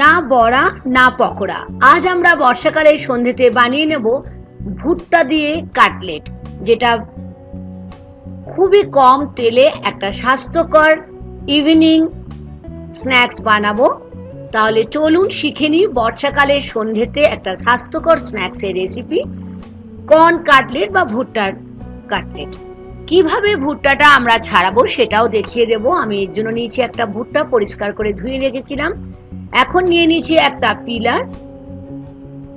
না বড়া না পকোড়া। আজ আমরা বর্ষাকালের সন্ধ্যেতে বানিয়ে নেব ভুট্টা দিয়ে কাটলেট, যেটা খুবই কম তেলে একটা স্বাস্থ্যকর ইভিনিং স্ন্যাক্স বানাবো। তাহলে চলুন শিখে নিই বর্ষাকালের সন্ধ্যেতে একটা স্বাস্থ্যকর স্ন্যাক্সের রেসিপি, কর্ন কাটলেট বা ভুট্টার কাটলেট। কিভাবে ভুট্টাটা আমরা ছাড়াবো সেটাও দেখিয়ে দেব। আমি এর জন্য নিয়েছি একটা ভুট্টা, পরিষ্কার করে ধুয়ে রেখেছিলাম। এখন নিয়ে নিয়েছি একটা পিলার।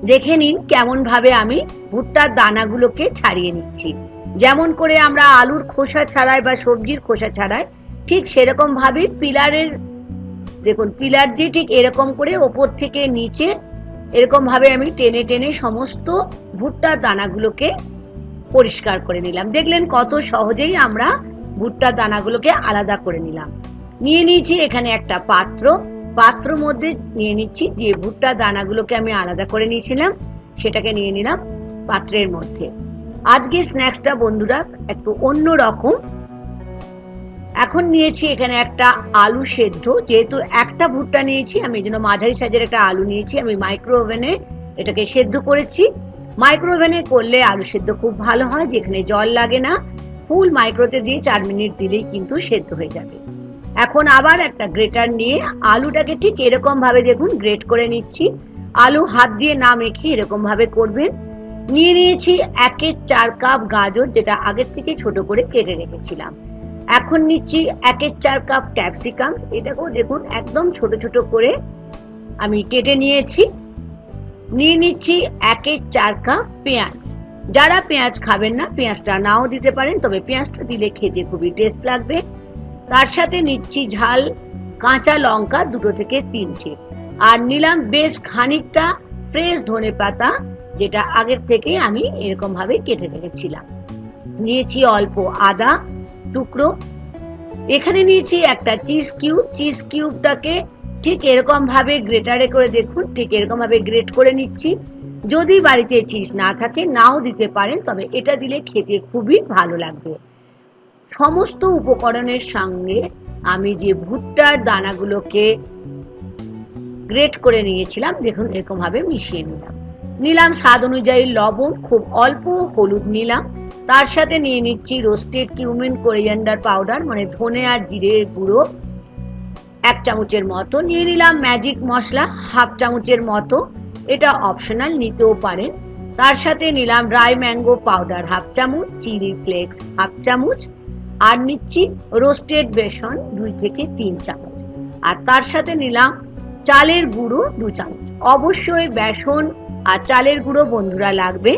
দেখে নিন কেমন ভাবে আমি ভুট্টার দানাগুলোকে ছাড়িয়ে নিচ্ছি। যেমন করে আমরা আলুর খোসা ছাড়াই বা সবজির খোসা ছাড়াই, ঠিক সেরকম ভাবে পিলারের, দেখুন পিলার দিয়ে ঠিক এরকম করে ওপর থেকে নিচে এরকম ভাবে আমি টেনে টেনে সমস্ত ভুট্টার দানাগুলোকে পরিষ্কার করে নিলাম। দেখলেন কত সহজেই আমরা ভুট্টার দানাগুলোকে আলাদা করে নিলাম। নিয়ে নিয়েছি এখানে একটা পাত্র মধ্যে নিয়ে নিচ্ছি যে ভুট্টার দানাগুলোকে আমি আলাদা করে নিয়েছিলাম, সেটাকে নিয়ে নিলাম পাত্রের মধ্যে। আজকে স্ন্যাক্সটা বন্ধুরা একটু অন্য রকম। এখন নিয়েছি এখানে একটা আলু সেদ্ধ, যেহেতু একটা ভুট্টা নিয়েছি আমি এই জন্য মাঝারি সাইজের একটা আলু নিয়েছি। আমি মাইক্রো ওভেনে এটাকে সেদ্ধ করেছি। মাইক্রো ওভেনে করলে আলু সেদ্ধ খুব ভালো হয়, যেখানে জল লাগে না। ফুল মাইক্রোতে দিয়ে 4 মিনিট দিলেই কিন্তু সেদ্ধ হয়ে যাবে। এখন আবার একটা গ্রেটার নিয়ে আলুটাকে ঠিক এরকম ভাবে দেখুন গ্রেট করে নিচ্ছি। আলু হাত দিয়ে না মেখে এরকম ভাবে করবেন। নিয়ে নিয়েছি 1/4 কাপ গাজর, যেটা আগের থেকে ছোট করে কেটে রেখেছিলাম। এখন নিচ্ছি 1/4 কাপ ক্যাপসিকাম, এটাকেও দেখুন একদম ছোট ছোট করে আমি কেটে নিয়েছি। নিয়ে নিচ্ছি 1/4 কাপ পেঁয়াজ। যারা পেঁয়াজ খাবেন না পেঁয়াজটা নাও দিতে পারেন, তবে পেঁয়াজটা দিলে খেতে খুবই টেস্ট লাগবে। তার সাথে নিচ্ছি ঝাল কাঁচা লঙ্কা 2 থেকে 3টে, আর নিলাম বেশ খানিকটা ফ্রেশ ধনেপাতা, যেটা আগের থেকে আমি এরকম ভাবে কেটে রেখেছিলাম। নিয়েছি অল্প আদা টুকরো। এখানে নিয়েছি একটা চিজ কিউবটাকে ঠিক এরকম ভাবে গ্রেটারে করে দেখুন ঠিক এরকম ভাবে গ্রেট করে নিচ্ছি। যদি বাড়িতে চিজ না থাকে নাও দিতে পারেন, তবে এটা দিলে খেতে খুবই ভালো লাগবে। সমস্ত উপকরণের সঙ্গে আমি যে ভুট্টার দানাগুলোকে গ্রেট করে নিয়েছিলাম দেখুন এরকম ভাবে মিশিয়ে নিলাম স্বাদ অনুযায়ী লবণ, খুব অল্প হলুদ নিলাম। তার সাথে নিয়ে নিচ্ছি রোস্টেড কিউমিন কোরিয়ান্ডার পাউডার, মানে ধনে আর জিরে গুঁড়ো 1 চামচের মতো। নিয়ে নিলাম ম্যাজিক মশলা 1/2 চামচের মতো, এটা অপশনাল, নিতেও পারেন। তার সাথে নিলাম ড্রাই ম্যাঙ্গো পাউডার 1/2 চামচ, চিলি ফ্লেক্স 1/2 চামচ, আর নিচ্ছি রোস্টেড বেসন 2 থেকে 3 চামচ, আর তার সাথে নিলাম চালের গুঁড়ো 2 চামচ। অবশ্যই বেসন আর চালের গুঁড়ো বন্ধুরা লাগবে।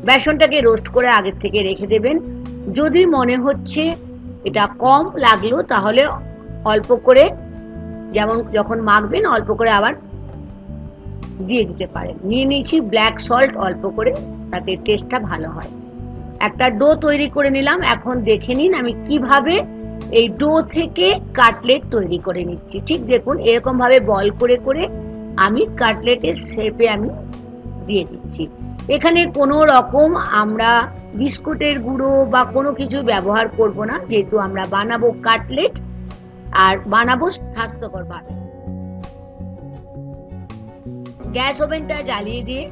বেসনটাকে রোস্ট করে আগের থেকে রেখে দেবেন। যদি মনে হচ্ছে এটা কম লাগলো তাহলে অল্প করে, যেমন যখন মাখবেন অল্প করে আবার দিয়ে দিতে পারেন। নিয়ে নিয়েছি ব্ল্যাক সল্ট অল্প করে, তাতে টেস্টটা ভালো হয়। একটা ডো তৈরি করে নিলাম। এখন দেখে নিন আমি কিভাবে এই ডো থেকে কাটলেট তৈরি করে নিচ্ছি। ঠিক দেখুন এরকম ভাবে বল করে করে আমি কাটলেটের শেপে আমি দিয়ে দিচ্ছি। এখানে কোনো রকম আমরা বিস্কুটের গুঁড়ো বা কোনো কিছু ব্যবহার করব না, যেহেতু আমরা বানাবো কাটলেট আর বানাবো স্বাস্থ্যকর ভাবে। গ্যাস ওভেনটা জ্বালিয়ে দিয়ে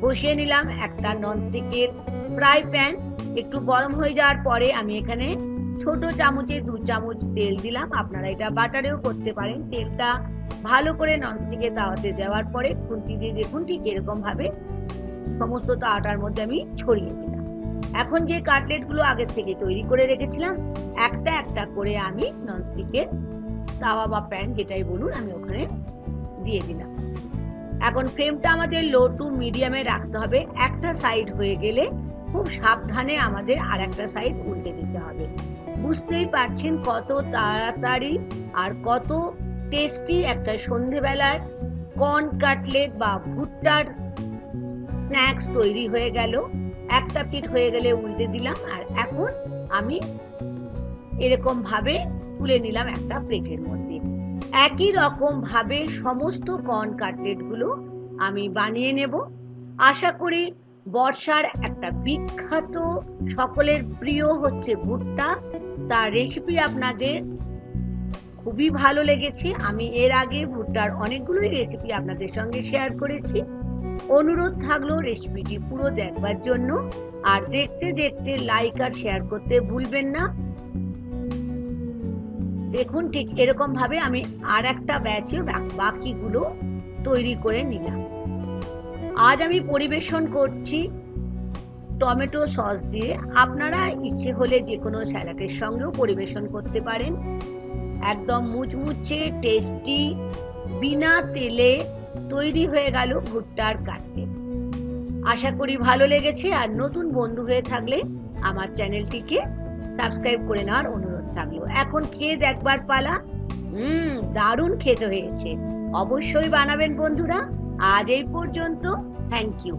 বসিয়ে নিলাম একটা ননস্টিকের ফ্রাই প্যান। একটু গরম হয়ে যাওয়ার পরে আমি এখানে ছোট চামচে 2 চামচ তেল দিলাম। আপনারা এটা বাটারেও করতে পারেন। তেলটা ভালো করে ননস্টিকের তাওয়াতে দেওয়ার পরে খুন্তি দিয়ে দেখুন ঠিক এরকম ভাবে সমস্ত তাওয়াটার মধ্যে আমি ছড়িয়ে দিলাম। এখন যে কাটলেট গুলো আগের থেকে তৈরি করে রেখেছিলাম একটা একটা করে আমি ননস্টিকের তাওয়া বা প্যান যেটাই বলুন আমি ওখানে দিয়ে দিলাম। এখন ফ্লেমটা আমাদের লো টু মিডিয়ামে রাখতে হবে। একটা সাইড হয়ে গেলে খুব সাবধানে আমাদের আর একটা সাইড উল্টে দিতে হবে। বুঝতেই পারছেন কত তাড়াতাড়ি আর কত টেস্টি একটা সন্ধেবেলার কর্ন কাটলেট বা ভুট্টার স্ন্যাক্স তৈরি হয়ে গেল। একটা পিঠ হয়ে গেলে উল্টে দিলাম, আর এখন আমি এরকম ভাবে তুলে নিলাম একটা প্লেটের মধ্যে। একই রকম ভাবে সমস্ত কর্ন কাটলেট গুলো আমি বানিয়ে নেব। আশা করি বর্ষার একটা বিখ্যাত সকলের প্রিয় হচ্ছে ভুট্টা, তার রেসিপি আপনাদের খুবই ভালো লেগেছে। আমি এর আগে ভুট্টার অনেকগুলোই রেসিপি আপনাদের সঙ্গে শেয়ার করেছি। অনুরোধ থাকলো রেসিপিটি পুরো দেখবার জন্য, আর দেখতে দেখতে লাইক আর শেয়ার করতে ভুলবেন না। দেখুন ঠিক এরকম ভাবে আমি আর একটা ব্যাচে বাকিগুলো তৈরি করে নিলাম। আজ আমি পরিবেশন করছি টমেটো সস দিয়ে। আপনারা ইচ্ছে হলে যে কোনো স্যালাডের সঙ্গেও পরিবেশন করতে পারেন। একদম মুচমুচে টেস্টি বিনা তেলে তৈরি হয়ে গেল ভুট্টার কাটলেট। আশা করি ভালো লেগেছে, আর নতুন বন্ধু হয়ে থাকলে আমার চ্যানেলটিকে সাবস্ক্রাইব করে নেওয়ার অনুরোধ থাকলো। এখন খেয়ে দেখবার পালা। দারুণ খেতে হয়েছে। অবশ্যই বানাবেন বন্ধুরা। আজ এই পর্যন্ত। Thank you.